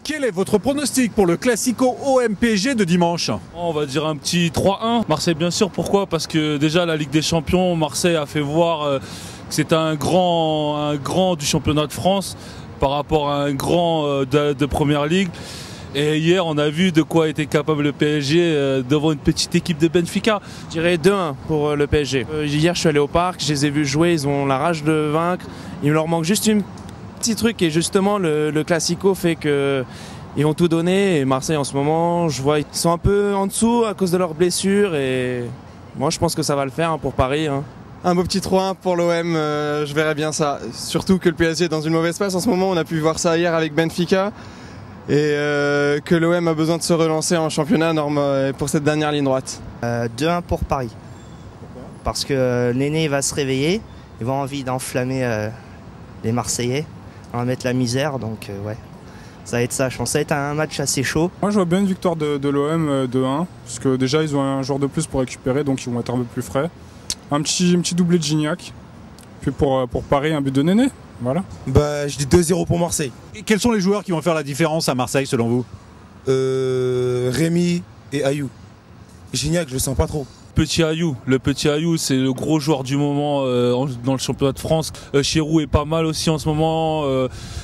Quel est votre pronostic pour le Classico OM-PSG de dimanche? On va dire un petit 3-1. Marseille bien sûr, pourquoi? Parce que déjà la Ligue des Champions, Marseille a fait voir que c'est un grand du championnat de France par rapport à un grand de Première Ligue. Et hier, on a vu de quoi était capable le PSG devant une petite équipe de Benfica. Je dirais 2-1 pour le PSG. Hier, je suis allé au parc, je les ai vus jouer, ils ont la rage de vaincre. Il leur manque juste un petit truc et justement, le Classico fait qu'ils vont tout donner. Et Marseille, en ce moment, je vois, ils sont un peu en dessous à cause de leurs blessures. Et moi, je pense que ça va le faire pour Paris. Un beau petit 3-1 pour l'OM, je verrais bien ça. Surtout que le PSG est dans une mauvaise passe en ce moment. On a pu voir ça hier avec Benfica. Et que l'OM a besoin de se relancer en championnat pour cette dernière ligne droite. 2-1 pour Paris. Pourquoi? Parce que Néné va se réveiller, il va envie d'enflammer les Marseillais, on va mettre la misère, donc ouais, ça va être ça. Je pense que ça va être un match assez chaud. Moi je vois bien une victoire de l'OM 2-1, parce que déjà ils ont un joueur de plus pour récupérer, donc ils vont être un peu plus frais. Un petit doublé de Gignac, puis pour Paris un but de Néné. Voilà. Bah, je dis 2-0 pour Marseille. Et quels sont les joueurs qui vont faire la différence à Marseille selon vous? Rémi et Ayou. Gignac, je le sens pas trop. Le petit Ayou, c'est le gros joueur du moment dans le championnat de France. Chirou est pas mal aussi en ce moment.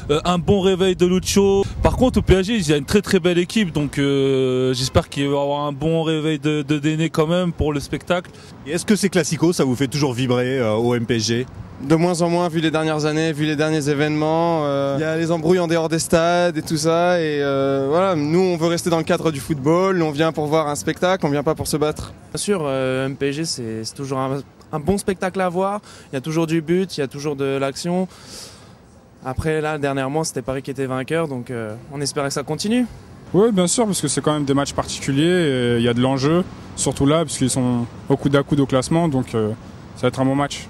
Un bon réveil de Lucho. Par contre, au PSG, il y a une très belle équipe, donc j'espère qu'il va y avoir un bon réveil de Déné quand même pour le spectacle. Et est-ce que ces Classicos, ça vous fait toujours vibrer au MPG? De moins en moins, vu les dernières années, vu les derniers événements. Il y a les embrouilles en dehors des stades et tout ça. Et voilà, nous, on veut rester dans le cadre du football. On vient pour voir un spectacle, on vient pas pour se battre. Bien sûr, MPG, c'est toujours un bon spectacle à voir. Il y a toujours du but, il y a toujours de l'action. Après, là, dernièrement, c'était Paris qui était vainqueur. Donc, on espérait que ça continue. Oui, bien sûr, parce que c'est quand même des matchs particuliers. Il y a de l'enjeu, surtout là, parce qu'ils sont au coude à coude au classement. Donc, ça va être un bon match.